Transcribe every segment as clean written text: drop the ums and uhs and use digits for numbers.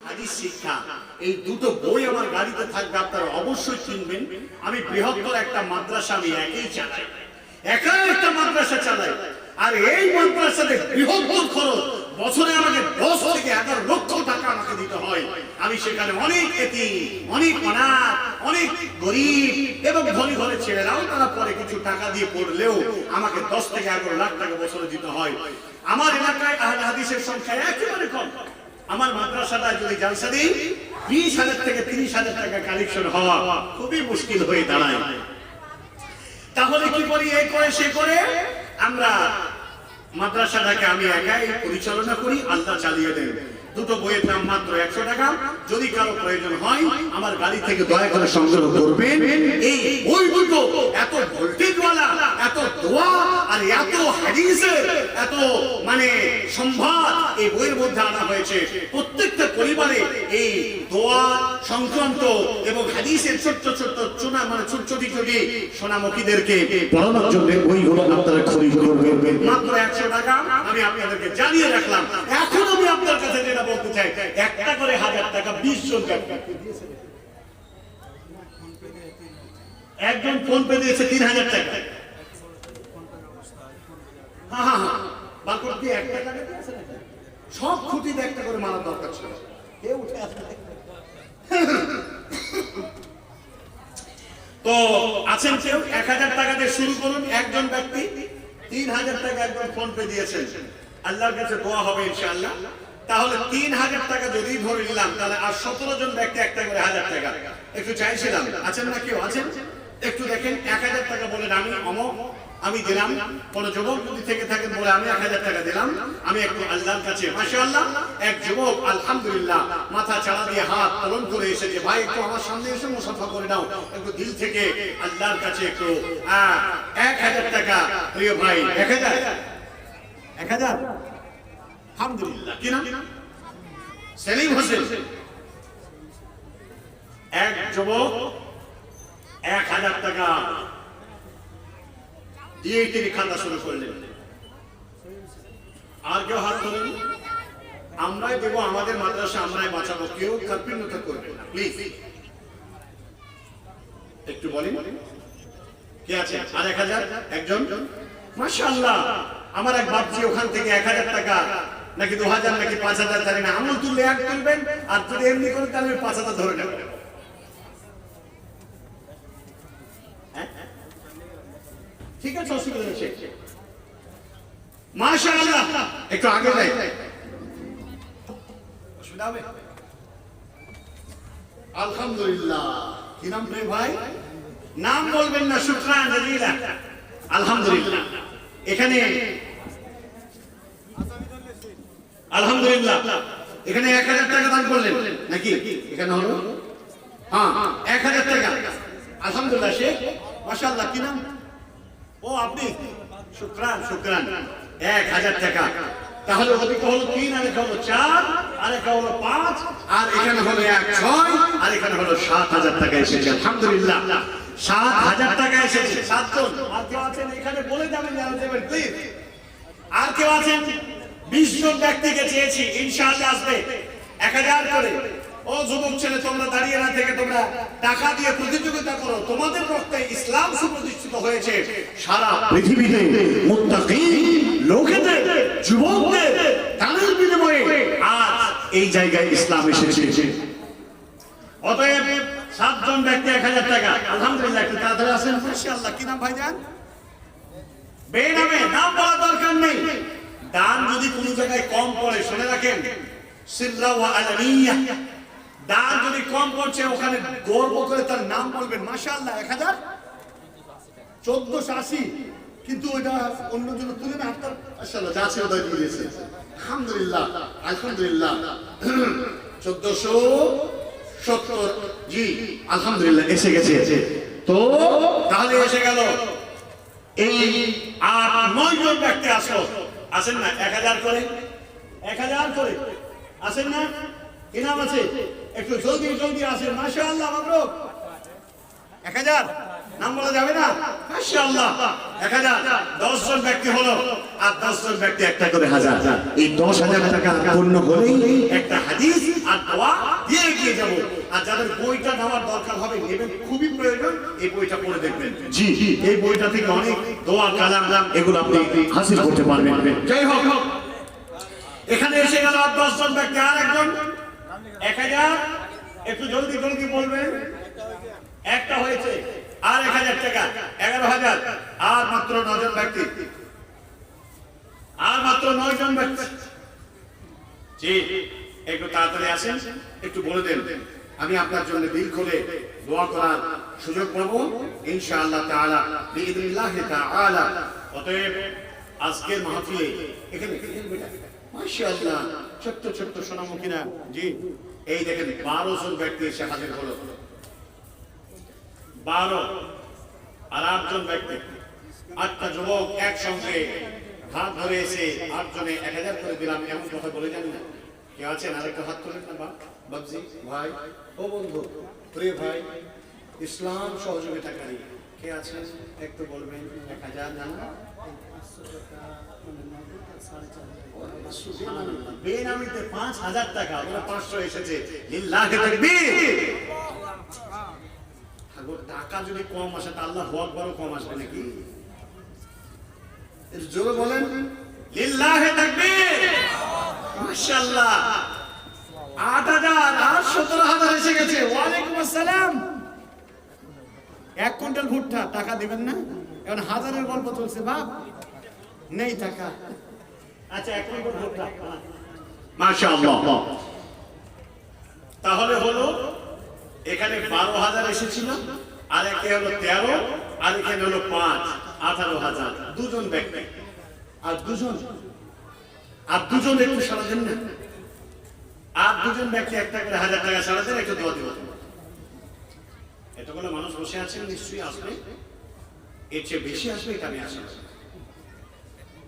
হাদিস শিক্ষা এই দুটো বই আমার গাড়িতে থাকবে, আপনারা অবশ্যই কিনবেন। আমি বৃহত্তর একটা মাদ্রাসা আমি একা একটা মাদ্রাসা চালাই, আর এই মাদ্রাসাতে বৃহত্তর খরচ বছরে আমাকে 10 থেকে 11 লক্ষ টাকা আমাকে দিতে হয়। আমি সেখানে অনেক এতিম, অনেক অনাথ, অনেক গরিব এবং ধনী ঘরের ছেলেরাও তারা পরে কিছু টাকা দিয়ে পড়লেও আমাকে 10 থেকে 11 লাখ টাকা বছরে দিতে হয়। আমার এলাকায় আহলে হাদিসের সংখ্যা একেবারে কম। আমার মাদ্রাসাটা যদি জালসা দিই 20,000 থেকে 30,000 টাকা কালেকশন হওয়া খুবই মুশকিল হয়ে দাঁড়ায়। তাহলে কি করি? এই করে সে করে আমরা মাদ্রাসাটাকে আমি একাই পরিচালনা করি, আল্লাহ চালিয়ে দেন। দুটো বইয়ের দাম মাত্র 100 টাকা। যদি কারো প্রয়োজন হয় আমার গাড়ি থেকে দয়া করে সংগ্রহ করবেন। এই বই দুটো এত ভোল্টেজওয়ালা, এত দোয়া আর এত হাদিসের এত মানে সম্ভার এই বইয়ের মধ্যে আনা হয়েছে। প্রত্যেকটা পরিবারে এই দোয়া সংক্রান্ত এবং হাদিসের ছোট্ট ছোট্ট চুনা মানে ছোট ছোট সোনামুখীদেরকে পড়ানোর জন্য বইগুলো আপনারা খরিদ করবেন মাত্র 100 টাকা। আমি আপনাদেরকে জানিয়ে রাখলাম। এখন আমি আপনার কাছে যেটা বলতে চাই, একটা করে 1000 টাকা 20 জন ব্যক্তিকে দিয়েছে। একজন ফোন পে দিয়েছে 3000 টাকা। হ্যাঁ, বারকোড দিয়ে 1 টাকা দিয়েছে নাকি? সব খুঁটিতে একটা করে মারার দরকার ছিল। কেউ উঠে আসবে তো আছেন কেউ 1000 টাকা দিয়ে শুরু করুন। একজন ব্যক্তি 3000 টাকা একজন ফোন পে দিয়েছেন। আল্লাহর কাছে দোয়া হবে ইনশাআল্লাহ। তাহলে 3000 টাকা যদি ধরে নিলাম, তাহলে আর 17 জন ব্যক্তি একটা করে 1000 টাকা একটু চাইছিলাম। আছেন না কেউ? আছেন? একটু দেখেন। 1000 টাকা বলেন আমি অমক আমি দিলাম। কোন যুবক যদি থেকে থাকেন বলে আমি 1000 টাকা দিলাম। আমি একটু আল্লাহর কাছে মাশাআল্লাহ এক যুবক আলহামদুলিল্লাহ মাথা চাড়া দিয়ে হাত তোলন করে এসেছে। ভাই একটু আমার সামনে এসে মুসাফা করে নাও, একটু দিল থেকে আল্লাহর কাছে একটু 1000 টাকা। প্রিয় ভাই 1000 আলহামদুলিল্লাহ। কি নাম? সেলিম হোসেন। এক যুবক 1000 টাকা দিয়ে তিনি খাতা শুরু করলেন। আর কেউ হাত ধরেন? আমরাই দেবো, আমাদের মাদ্রাসা আমরাই বাঁচাবো, কেউ কার্পণ্যতা করবে না প্লিজ। একটু বলেন কে আছে? আর 1000 একজন। মাশাআল্লাহ। আমার এক বাপজি ওখান থেকে 1000 টাকা নাকি 2000 নাকি 5000 জানি না, আমল তুললে 1 তুলবেন, আর যদি এমনি করেন তাহলে 5000 ধরে নেবেন। ঠিক আছে, অসুবিধা নেই। মাশাআল্লাহ। একটু আগে যাই, অসুবিধা হবে? আলহামদুলিল্লাহ। কি নাম রে ভাই? নাম বলবেন না, শুকরান জাজিলা। আলহামদুলিল্লাহ। এখানে আলহামদুলিল্লাহ এখানে 1000 টাকা দান করলেন নাকি? এখানে হলো 1000 টাকা। আলহামদুলিল্লাহ শেখ মাশাআল্লাহ। কি নাম? ও আপনি? শুকরান শুকরান। 1000 টাকা। তাহলে ওদিকে হলো 3 আর এখানে হলো 4 আর এখানে হলো 5 আর এখানে হলো 6 আর এখানে হলো 7000 টাকা এসেছে। আলহামদুলিল্লাহ 7000 টাকা এসেছে। 7 জন। আর কেউ আছেন এখানে? বলে যাবেন যাবেন প্লিজ। আর কেউ আছেন? 20 জন ব্যক্তিকে চেয়েছি, ইনশাআল্লাহ আসবে 1000 করে। ও যুবক ছেলে, তোমরা দাঁড়িয়ে না থেকে তোমরা টাকা দিয়ে প্রতিযোগিতা করো। তোমাদের রক্তে ইসলাম সুপ্রতিষ্ঠিত হয়েছে। সারা পৃথিবীতে মুত্তাকিন লোকেদের, যুবকদের দানের বিনিময়ে আজ এই জায়গায় ইসলাম এসেছে। অতএব 7 জন ব্যক্তি 1000 টাকা। আলহামদুলিল্লাহ। একটু তাড়াতাড়ি আসেন। মাশাআল্লাহ। কি নাম ভাইজান? বেনামে, নাম বলা দরকার নেই। দান যদি কোনো জায়গায় কম পড়ে শুনে রাখেন, সিররা ওয়া আলানিয়া, দান যদি কম পড়ছে ওখানে গর্ব করে তার নাম বলবেন। মাশাআল্লাহ 1000 1480। কিন্তু ওইটা অন্য জন তুলে না আপনার। মাশাআল্লাহ যা ছিল তাই দিয়ে দিয়েছে। আলহামদুলিল্লাহ আলহামদুলিল্লাহ 1470। জি আলহামদুলিল্লাহ এসে গেছে। তো তাহলে এসে গেল এই 8-9 জন ব্যক্তি আসলো। আসেন না 1000 করে 1000 করে আসেন না? কি নাম আছে? একটু জলদি জলদি আসেন। মাশাআল্লাহ মাবরুক। 1000 নাম বলা যাবে না? মাশাআল্লাহ 1000 10 জন ব্যক্তি হলো, আর 10 জন ব্যক্তি একটা করে 1000। এই 10,000 টাকা পূর্ণ হলেই একটা হাদিস আর দোয়া দিয়ে এগিয়ে যাব। আর যাদের বইটা নেওয়ার দরকার হবে, নেবেন, খুবই প্রয়োজন, এই বইটা পড়ে দেখবেন। জি, এই বইটা থেকে অনেক দোয়া কালাম এগুলো আপনি হাসিল করতে পারবেন। যাই হোক, এখানে এসে গেল 10 জন ব্যক্তি, আর একজন 1000, একটু জলদি জলদি বলবেন। একটা হয়েছে, আর 1000 টাকা, 11000, আর মাত্র 9 জন ব্যক্তি, আর মাত্র 9 জন ব্যক্তি। জি, একটু তাড়াতাড়ি আসেন, একটু বলে দেন, আমি আপনার জন্য দিল খুলে দোয়া করার সুযোগ পাবো ইনশাআল্লাহ তাআলা বিইذنিল্লাহ তাআলা। অতএব আজকের মাহফিলে এখানে মাশাআল্লাহ ছোট্ট ছোট্ট সোনামুখীরা, জি এই দেখেন 12 জন ব্যক্তি এসে হাজির হলো, 12 আর 8 জন ব্যক্তি, 8টা যুবক একসঙ্গে হাত ধরে এসে 8 জনে 1000 করে দিলাম, এমন কথা বলে জানি না। কে আছেন? আরেকটা হাত তোলেন না বাবজি ভাই, ও বন্ধু, প্রিয় ভাই, ইসলাম সহযোগিতাকারী কে আছেন একটু বলবেন। 1000 জানা বেনামিতে 5000 টাকা, 500 এসেছে, লিল্লাহি তাকবীর। টাকা যদি কম আসে তা আল্লাহু আকবার কম আসবে নাকি? জোরে বলেন লিল্লাহি তাকবীর। মাশাআল্লাহ, 8000 আর 17000 এসে গেছে। ওয়ালাইকুম আসসালাম। 1 কুইন্টাল ভুট্টা, টাকা দিবেন না? এখন হাজারের গল্প চলছে, বাপ নেই টাকা। আচ্ছা, 1 কুইন্টাল ভুট্টা, মাশাআল্লাহ। তাহলে হলো এখানে 12000 এসেছিল, আর একে হলো 13, আর এখানে হলো 5, 18000। 2 জন ব্যক্তি, আর 2 জন একটু সারা দেন না, আর 2 জন ব্যক্তি একটা করে 1000 টাকা সারা দেন, একটু দোয়া দিব। এতগুলো মানুষ বসে আছেন, নিশ্চয়ই আসবে, এর চেয়ে বেশি আসবে এটা আমি আশা করি।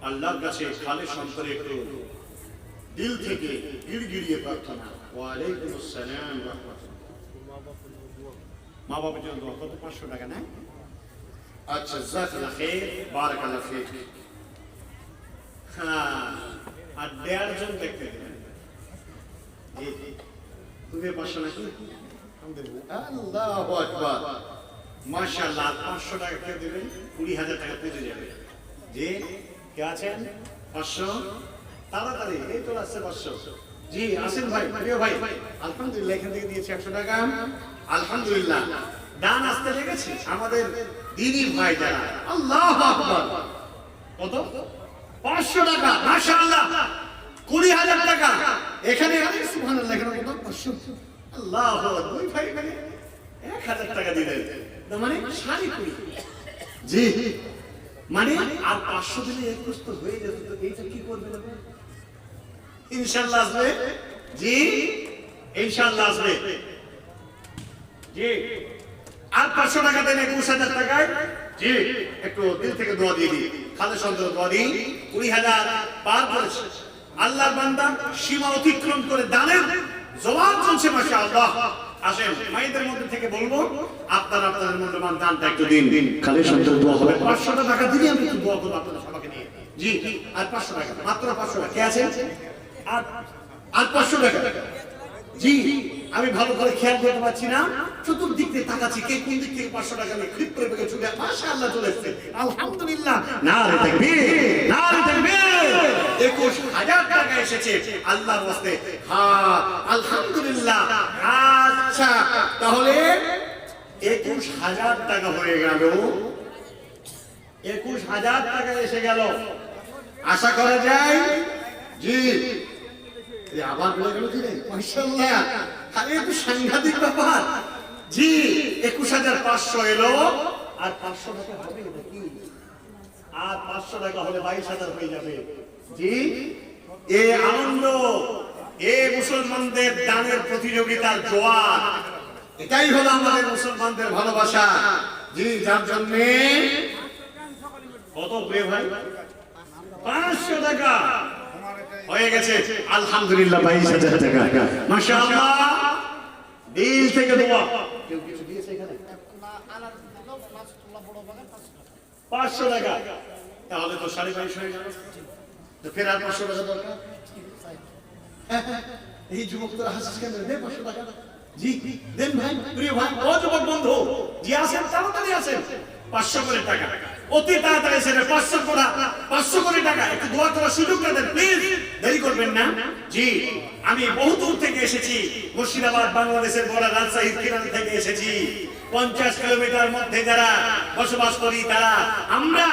আল্লাহর কাছে খালেস অন্তরে একটু দিল থেকে গিড়গিড়িয়ে প্রার্থনা। ওয়ালাইকুম আসসালাম রাহমাতুল্লাহ। মা বাবার জন্য দোয়া কত? 500 টাকা না? আচ্ছা, জাযাকাল্লাহ খাইর, বারাকাল্লাহ ফিক। হ্যাঁ, আর 1.5 জন ব্যক্তি দিবেন। তুমি 500 নাকি? আল্লাহু আকবার, মাশাআল্লাহ। 500 টাকা কে দিবেন? 20000 টাকা পৌঁছে যাবে। জি, কে আছেন? 500 তাড়াতাড়ি, এই তো আসছে 500। জি আসেন ভাই, প্রিয় ভাই, আলহামদুলিল্লাহ এখান থেকে দিয়েছি 100 টাকা। আলহামদুলিল্লাহ, দান আসতে লেগেছে আমাদের দিনী ভাই যারা। আল্লাহু আকবার, কত? 500 টাকা, মাশাআল্লাহ। 20000 টাকা এখানে, আরে সুবহানাল্লাহ, এখানে কত? 500। আল্লাহু আকবার, দুই ভাই এখানে 1000 টাকা দিলেন, তার মানে 20.5। জি, মানে আর 500 দিলে 21 তো হয়ে যেত। তো এইটা কি করবেন? ইনশাআল্লাহ আসবে। জি, ইনশাআল্লাহ আসবে। জি, আর 500 টাকা দেন, 21000 টাকায়। জি, একটু দিল থেকে দোয়া দিয়ে দিই, খালেস অন্তরে দোয়া দিই। 20000 পার করেছে আল্লাহর বান্দা, সীমা অতিক্রম করে দানের জবাব চলছে, মাশাআল্লাহ। আসেন, মাইদের মধ্যে থেকে বলবো, আপনারা আপনাদের মূল্যবান দানটা একটু দিন। খালেস অন্তরে দোয়া হবে। 500 টাকা দিলে আমি একটু দোয়া করব আপনাদের সবাইকে নিয়ে। জি, আর 500 টাকা, মাত্র 500 টাকা। কে আছেন? আর 500 টাকা। জি, আমি ভালো করে খেয়াল করতে পারছি না, চতুর্দিক দিয়ে তাকাচ্ছি, কে কোন দিক থেকে 500 টাকা নিয়ে ক্লিক করে বেগে চলে, মাশাআল্লাহ চলে এসেছে। আলহামদুলিল্লাহ, নারে তাকবীর, নারে তাকবীর। 21000 টাকা এসেছে আল্লাহর ওয়াস্তে। হ্যাঁ, আলহামদুলিল্লাহ। আচ্ছা, তাহলে 21000 টাকা হয়ে গেল, 21000 টাকা এসে গেল। আশা করা যায়, জি আবার বলে গেল, মাশাআল্লাহ, আরে তো সাংঘাতিক ব্যাপার। জি, 21500 এলো, আর 500 টাকা হবে নাকি? আর 500 টাকা হলে 22000 হয়ে যাবে। জি, এই আনন্দ, এই মুসলমানদের দানের প্রতিযোগিতার জোয়ার, এটাই হলো আমাদের মুসলমানদের ভালোবাসা। জি, যার জন্য কত প্রিয় ভাই, 500 টাকা হয়ে গেছে। আলহামদুলিল্লাহ, 22000 টাকা, মাশাআল্লাহ। দিল থেকে দোয়া। কেউ কিছু দিয়েছে এখানে? 500 টাকা, তাহলে তো 22.5 হয়ে গেল। তো ফের আর 500 টাকা দরকার। এই যুবক তোরা হাসিস কেন? দে 500 টাকা। জি দেন ভাই, প্রিয় ভাই, ও যুবক বন্ধু, জি আসেন, তাড়াতাড়ি আসেন। 500 করে টাকা, অতি তাড়াতাড়ি এসে 500 করে টাকা। একটু দোয়া করার সুযোগটা দেন প্লিজ, দেরি করবেন না। জি আমি বহু দূর থেকে এসেছি, মুর্শিদাবাদ বাংলাদেশের বড় রাজশাহী কিনারা থেকে এসেছি। 50 কিলোমিটার মধ্যে যারা বসবাস করি তারা আমরা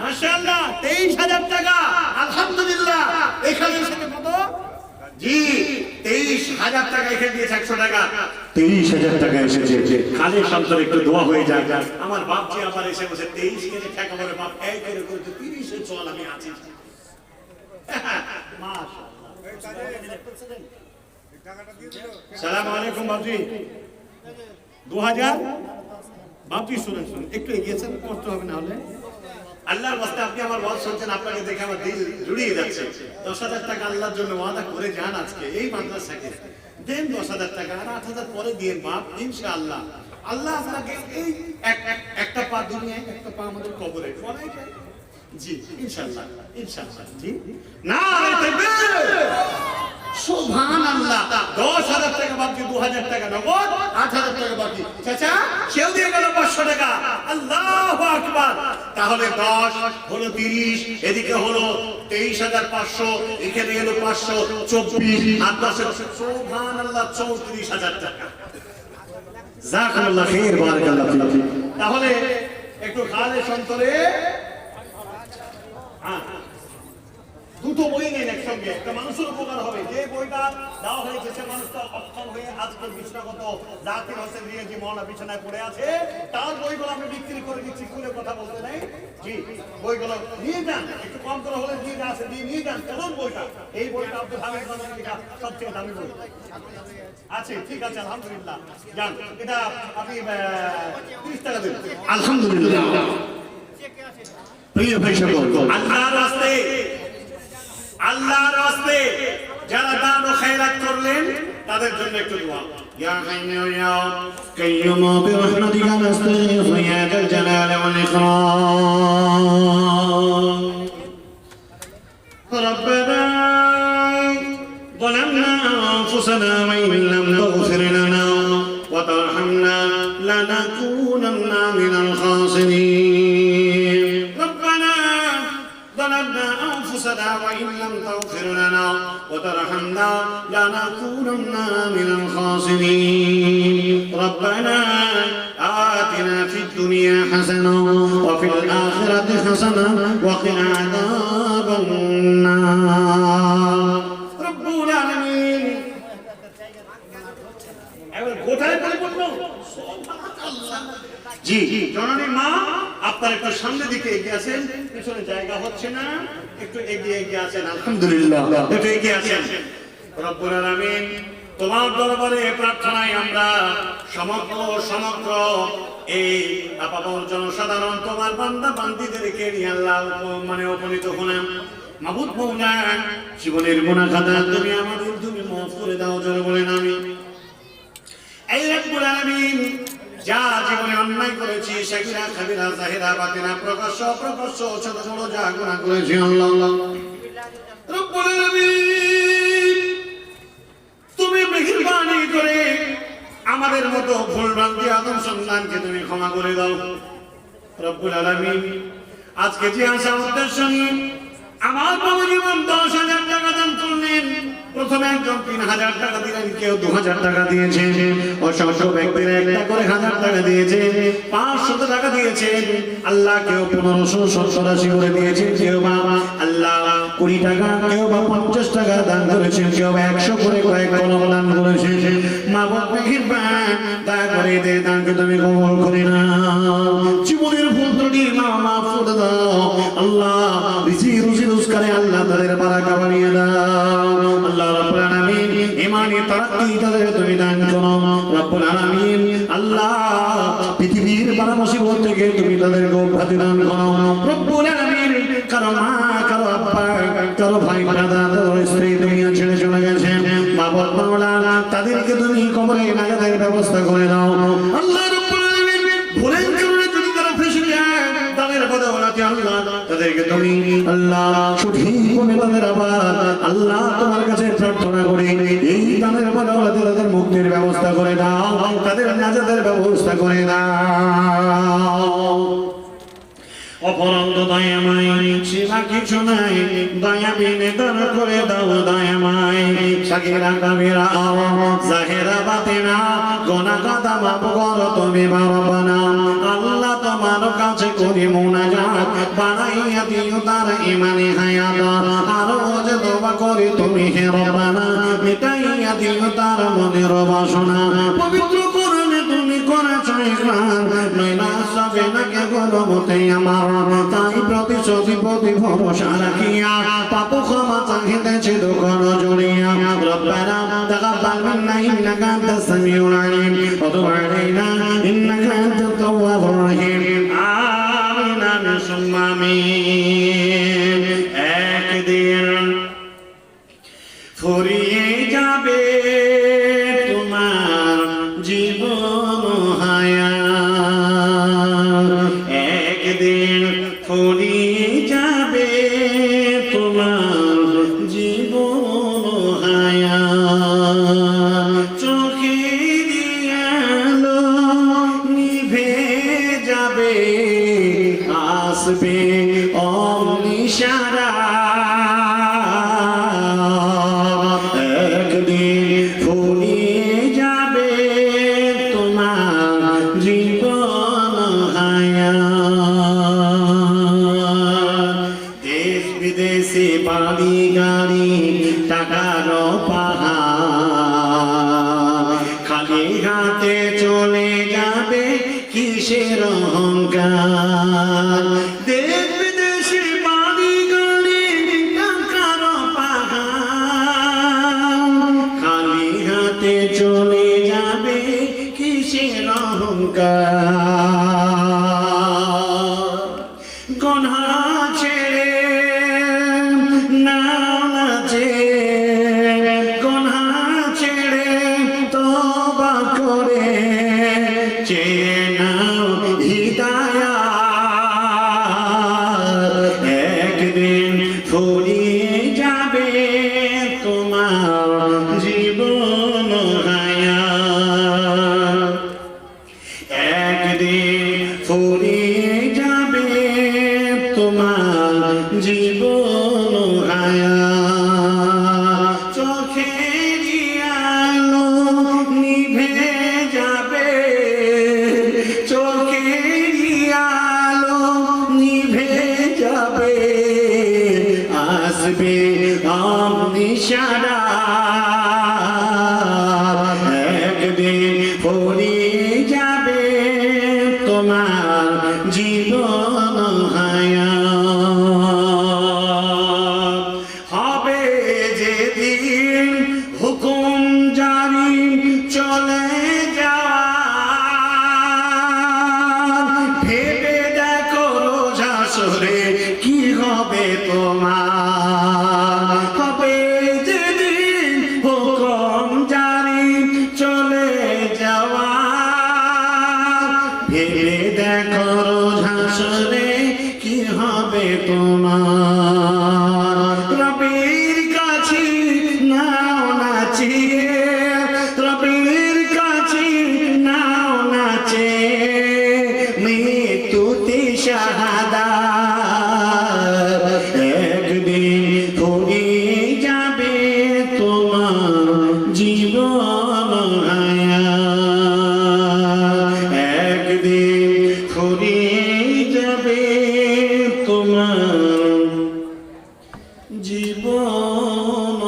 মাশাআল্লাহ 23,000 টাকা, আলহামদুলিল্লাহ। এখানে এসে কত? জি 23,000 টাকা এখানে দিয়েছে, 100 টাকা 23,000 টাকা এসেছে। খালি সন্তর একটু দোয়া হয়ে যায়। আমার বাপ জি আবার এসে বসে 23 কেজি টাকা বলে বাপ এই করে করে 30 এ চল আমি আছি। মাশাআল্লাহ। সালাম আলাইকুম বাপজি। 2000 বাপজি শুনেন একটু এগিয়েছেন, করতে হবে না হলে। আল্লাহর ওয়াস্তে আপনি আমার ওয়াজ শুনছেন, আপনাকে দেখে আমার দিল জুড়িয়ে যাচ্ছে। 10,000 টাকা আল্লাহর জন্য ওয়াদা করে যান আজকে এই মাদ্রাসাকে। দেন 10,000 টাকা, আর 8,000 পরে দিয়ে বাপ, ইনশাআল্লাহ আল্লাহ আপনাকে এই একটা পা দুনিয়ায়, একটা পা আমাদের কবরে পড়াই যায়। জি ইনশাআল্লাহ, ইনশাআল্লাহ। জি না সুবহানাল্লাহ। 10,000 টাকা বাকি, 2,000 টাকা নগদ, 8,000 টাকা বাকি। চাচা সেও দিয়ে গেল 500 টাকা। আল্লাহু আকবার। তাহলে 10 হলো 30, এদিকে হলো 23,500, এখানে হলো 500, 24 আর 10 সুবহানাল্লাহ 34,000 টাকা। জাযাকাল্লাহু খাইর, বারাকাল্লাহু ফিক। তাহলে একটু খালে সন্তরে দুটো বই নেন একসঙ্গে, একটা মানুষের উপকার হবে। যে বইটা দেওয়া হয়েছে সে মানুষটা অক্ষম হয়ে আজকে বিছনাগত জাকির হোসেন নিয়ে যে মওলানা বিছানায় পড়ে আছে, তার বইগুলো আমি বিক্রি করে দিচ্ছি, খুলে কথা বলতে নেই। জি বইগুলো নিয়ে যান, একটু কম করে হলে দিয়ে আছে, দিয়ে নিয়ে যান। কেমন বইটা? এই বইটা আব্দুল হামিদ বাজারের লেখা সবচেয়ে দামি বই আছে। ঠিক আছে আলহামদুলিল্লাহ, যান। এটা আপনি 30 টাকা দেন। আলহামদুলিল্লাহ। প্রিয় ভাই সকল, আল্লাহর রাস্তে, আল্লাহর রাস্তে যারা দান ও খায়রাত করলেন তাদের জন্য একটু দোয়া। ইয়া হাইয়ু ইয়া কাইয়ুম বিরহমাতিকা নাস্তাগীথু ইয়া যাল জালালি ওয়াল ইকরাম। রব্বানা ظلمنا أنفسنا وإن لم تغفر لنا وترحمنا لنكونن من الخاسرين. ربنا ظلمنا أنفسنا وإن لم تغفر لنا وترحمنا لنكونن من الخاسرين. ربنا آتنا في الدنيا حسنة وفي الآخرة حسنة وقنا عذاب النار. رب العالمين. জি জননী মা, আপনার একটু সামনের দিকে এগিয়ে আসেন, পিছনে জায়গা হচ্ছে না, একটু এগিয়ে এগিয়ে আসেন। আলহামদুলিল্লাহ, একটু এগিয়ে আসেন। রব্বুল আলামিন, তোমার দরবারে প্রার্থনায় আমরা সমগ্র এই আপামর জনসাধারণ তোমার বান্দা বান্দীদেরকে নিয়ে আল্লাহ উপনীত হলাম। মাবুদ মওলা, জীবনের গুনাহ খাতা তুমি আমাদের তুমি মাফ করে দাও, জোরে বলেন আমিন। এই রব্বুল আলামিন, যা জীবনে অন্যায় করেছি, সাগীরা কাবীরা জাহিরা বাতিনা, প্রকাশ্য অপ্রকাশ্য, ছোট ছোট যা গুনাহ করেছি আল্লাহ রব্বুল আলামিন, তুমি মেহেরবানি করে আমাদের মতো ভুলভ্রান্তি আদম সন্তানকে তুমি ক্ষমা করে দাও রব্বুল আলামিন। আজকে যে আশা উদ্দেশ্য নিয়ে আমার বাবা জীবন 10,000 টাকা দান করলেন, প্রথমে একজন 3,000 টাকা দিলেন, কেউ 2,000 টাকা দিয়েছে, অসংখ্য ব্যক্তিরা একটা করে 1,000 টাকা দিয়েছে, 500 টাকা দিয়েছে আল্লাহ, কেউ 1580 করে দিয়েছে, কেউ বা আল্লাহ 20 টাকা, কেউ বা 50 টাকা দান করেছে, কেউ 100 করে কয়েক দান করেছে। মা বাবা মেহেরবান, দয়া করে এদের দানকে তুমি কবুল করে নাও। জীবনের ভুল ত্রুটি মাফ করে দাও আল্লাহ, রুজি রোজগারে আল্লাহ তাদের বারাকা বাড়িয়ে দাও আল্লাহ রাব্বুল আলামিন। ঈমানি তারাক্কি তাদের তুমি দান করো রব্বুল আলামিন। আল্লাহ পৃথিবীর বালা মুসিবত থেকে তুমি তাদেরকে মুক্তি দান করো রব্বুল আলামিন। কারো মা, কারো আব্বা, কারো ভাই দাদা, কারো স্ত্রী দুনিয়া ছেড়ে চলে গেছে, বাবা মাওলা তাদেরকে তুমি কবরে নাগাদের ব্যবস্থা করে দাও আল্লাহ রাব্বুল আলামিন। ভুলের কারণে যদি তারা ফেসে যায়, তাদের বদৌলতে আল্লাহ তাদের বাচ্চাদেরকে তুমি আল্লাহ সঠিকভাবে তাদের আবার আল্লাহ তোমার কাছে প্রার্থনা করে এই দানের বদৌলতে তাদের মুক্তির ব্যবস্থা করে দাও, তাদের নাজাতের ব্যবস্থা করে দাও। অপরন্ত দয়াময় সেবা কিছু নাই, দয়া বিনে দান করে দাও দয়াময়। সাকিরা কাবিরা জাহেরা বাতিনা গোনা কথা মাফ করো তুমি রব্বানা। আল্লাহ তোমার কাছে করি মুনাজাত, বানাইয়া দিও তার ইমানি হায়াত। আরো যে দোয়া করি তুমি হে রব্বানা, মিটাইয়া দিও তার মনের বাসনা। পবিত্র কোরআনে তুমি করেছো ইকরার, নইলা সবে না কে গলবতে আমার। তাই প্রতিশোধী প্রতি ভরসা রাখিয়া পাপ ক্ষমা চাহিতেছি দুঃখর জড়িয়া। রব্বানা তাকাব্বাল মিন্না ইন্নাকা আনতাস সামিউল আলিম ওয়া তুব আলাইনা ইন্নাকা আনতাত তাওয়াবুর রহিম। আমিন আমিন সুম্মা আমিন। একদিন ফুরিয়ে যাবে তোমার জীবন হায়াত, একদিন ফুরিয়ে যাবে তোমার জীবন হায়াত। চোখের আলো নিভে যাবে, আসবে অনিশারা। একদিন ফুরিয়ে যাবে তোমার জীবন হায়াত। দেশ বিদেশে বাড়ি গাড়ি টাকার পাহাড়, খালি হাতে চলে যাবে কিসের অহংকার। দেশ বিদেশে বাড়ি গাড়ি টাকার পাহাড়, খালি হাতে চলে যাবে কিসের অহংকার। গনহা ছেড়ে নাচে, গনহা ছেড়ে তওবা করে চেয়ে নাও হিদায়াত। একদিন ফুরিয়ে যাবে তোমার জীবন হায়াত, একদিন ফুরিয়ে যাবে তোমার জীবন হায়াত। চোখের আলো নিভে যাবে, চোখের আলো নিভে যাবে, আসবে অনিশারা। একদিন ফুরিয়ে যাবে তোমার জীবন হায়াত। হবে যেদিন হুকুম জারি চলে যাওয়া, ভেবে দেখো রোজ হাসরে কি হবে তোমার। হবে যেদিন হুকুম জারি চলে যাওয়া, ভেবে দেখো রোজ হাসরে কি হবে তোমার। রবের কাছে নাও নাচিয়ে, রবের কাছে নাও নাচে, মৃত্যুতে শাহাদাত। একদিন ফুরিয়ে যাবে তোমার জীবন হায়াত, একদিন ফুরিয়ে যাবে তোমার জীবন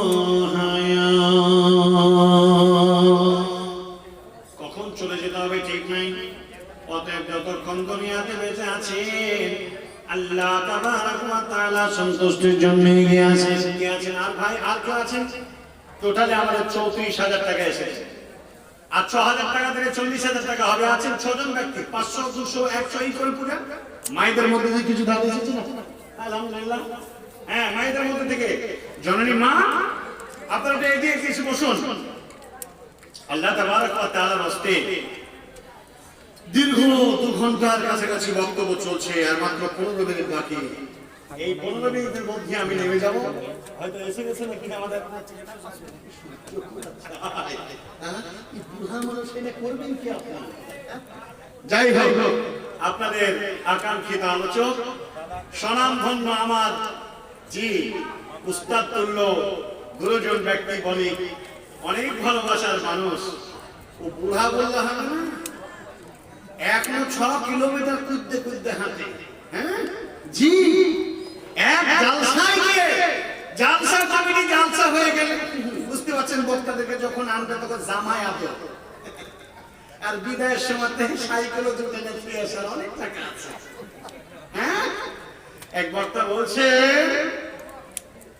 হায়াত। কখন চলে যেতে হবে ঠিক নাই, অতএব যতক্ষণ দুনিয়াতে বেঁচে আছেন আল্লাহ তাবারাক ওয়া তাআলা সন্তুষ্টির জন্য এগিয়ে আছেন। আর ভাই আর কেউ আছেন? টোটালি আমাদের 34,000 টাকা এসেছে, আর 6,000 টাকা থেকে 40,000 টাকা হবে। আছেন 6 জন ব্যক্তি, 500, 200, 100 এই করে পুরো। মায়েদের মধ্যে থেকে কিছু ধার এসেছে না? আলহামদুলিল্লাহ। হ্যাঁ, মায়েদের মধ্যে থেকে জননী মা আপনারা এগিয়ে এসে বসুন। আল্লাহ তাবারাক ওয়া তাআলার হস্তে দীর্ঘ 2 ঘন্টার কাছাকাছি বক্তব্য চলছে, আর মাত্র 15 মিনিট বাকি। এই 15 মিনিটের মধ্যে আমি নেমে যাব। হয়তো এসে গেছে নাকি আমাদের করবেন কি আপনারা? যাই হোক, আপনাদের আকাঙ্ক্ষিত আলোচক স্বনামধন্য আমার জি উস্তাদ তুল্য গুরুজন ব্যক্তি বলি, অনেক ভালোবাসার মানুষ। ও বুড়া বললে হবে না, এখনো 6 কিলোমিটার কুদতে কুদতে হাঁটে। হ্যাঁ জি, এক জালসায় গিয়ে জালসা কমিটি জালসা হয়ে গেলে বুঝতে পারছেন, বক্তাদেরকে যখন আনবে তখন জামাই আদর, আর বিদায়ের সময় সাইকেলও জুটে না, ফিরে আসার অনেক টাকা আছে। হ্যাঁ, এক বক্তা বলছে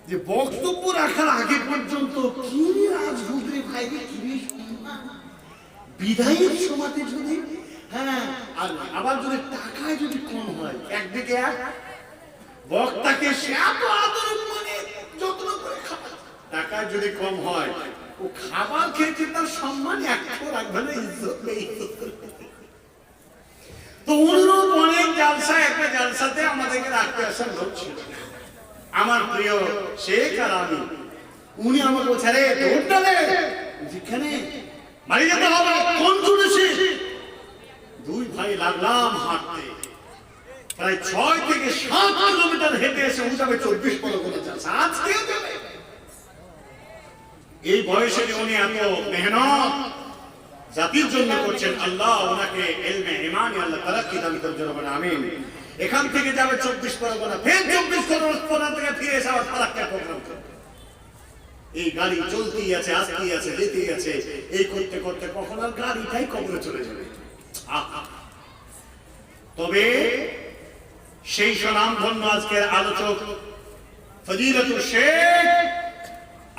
যে বক্তব্য রাখার আগে পর্যন্ত কি রাজহুদ্রি ভাইকে কি বিদায়ের সময়তে যদি, হ্যাঁ, আর আবার যদি টাকায় যদি কম হয়, একদিকে এক বক্তাকে সে এত আদর মানে যত্ন করে খাবার, টাকায় যদি কম হয় ও খাবার খেতে তার সম্মান একটু রাখবে না, ইজ্জত নেই। তো অনুরূপ অনেক জালসা, একটা জালসাতে আমাদেরকে রাখতে আসার লোক ছিল আমার প্রিয় শেখ আর আমি। উনি আমাকে বলছে, আরে দৌড়টা রে, যেখানে বাড়ি যেতে হবে, কোন শুনেছি। দুই ভাই লাগলাম হাঁটতে, প্রায় 6 থেকে 7 কিলোমিটার হেঁটে এসে উঠাবে 24 পরগনা জালসা। আজকেও যাবে। এই বয়সে উনি এত মেহনত জাতির জন্য করছেন, আল্লাহ ওনাকে ইলমে ইমানি আল্লাহ তারাক্কি দান করুন, আমিন। এখান থেকে যাবে 24 পরগনা, ফের 24 পরগনা থেকে ফিরে এসে আবার ফারাক্কার প্রোগ্রাম করবে। এই গাড়ি চলতেই আছে, আসতেই আছে, যেতেই আছে। এই করতে করতে কখন আর গাড়িটাই কবরে চলে যাবে। তবে সেই সুনামধন্য আজকের আলোচক ফজিলাতুল শেখ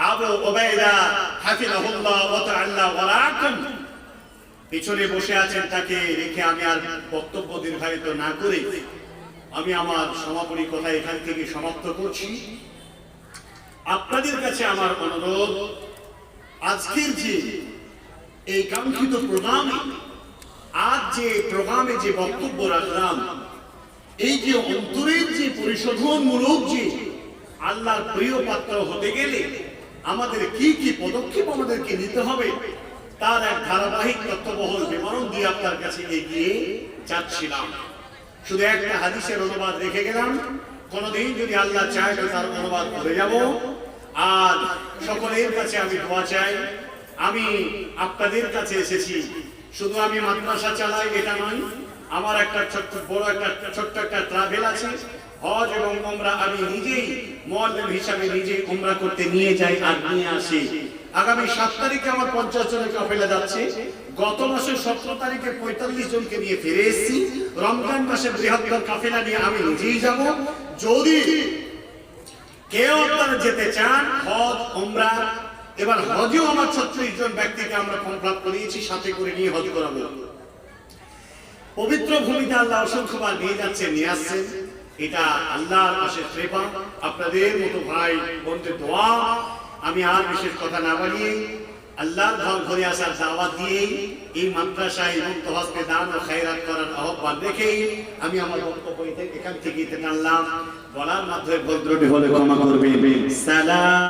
আবু উবাইদা হাফিজাহুল্লাহ ওয়া তাআলা ওয়ারাকুম পিছনে বসে আছেন, তাকে রেখে আমি আর বক্তব্য দীর্ঘায়িত না করে আমি আমার সমাপনী কথা এখান থেকে সমাপ্ত করছি। আপনাদের কাছে আমার অনুরোধ, আজকের যে এই কাঙ্ক্ষিত প্রোগ্রামে, আজ যে প্রোগ্রামে যে বক্তব্য রাখলাম, এই যে অন্তরের যে পরিশোধনমূলক যে আল্লাহর প্রিয় পাত্র হতে গেলে আমাদের কি কি পদক্ষেপ আমাদেরকে নিতে হবে, তার এক ধারাবাহিক তত্ত্ববহল বিবরণ দিয়ে আপনার কাছে এগিয়ে যাচ্ছিলাম। শুধু একটা হাদিসের অনুবাদ রেখে গেলাম, কোনদিন যদি আল্লাহ চায় তো তার অনুবাদ করে যাব। আর সকলের কাছে আমি দোয়া চাই। আমি আপনাদের কাছে এসেছি, শুধু আমি মাদ্রাসা চালাই এটা নয়, আমার একটা ছোট্ট একটা ট্রাভেল আছে। হজ এবং উমরা আমি নিজেই মুআল্লিম হিসাবে নিজে উমরা করতে নিয়ে যাই আর নিয়ে আসি। আগামী 7 তারিখে আমার 50 জনের কাফেলা যাচ্ছে। গত মাসের 17 তারিখে 45 জনকে নিয়ে ফিরে এসেছি। রমজান মাসে বৃহত্তর কাফেলা নিয়ে আমি নিজেই যাব। যদি কেউ আপনারা যেতে চান হজ উমরা, এবার হজেও আমার 36 জন ব্যক্তিকে আমরা কনফার্ম করিয়েছি, সাথে করে নিয়ে হজ করাবো। পবিত্র ভূমিতে আল্লাহ অসংখ্যবার নিয়ে যাচ্ছেন, নিয়ে আসছেন। এটা আল্লাহর অশেষ কৃপা, আপনাদের মতো ভাই বোনদের দোয়া। আমি আর বিশেষ কথা না বাড়িয়ে আল্লাহর ঘর ঘরে আসার দাওয়াত দিয়ে এই মাদ্রাসায় মুক্ত হস্তে দান ও খায়রাত করার আহ্বান রেখে আমি আমার বক্তব্য এখান থেকে টানলাম। বলার মাধ্যমে ভদ্রটি হলে ক্ষমা করবেন। সালাম।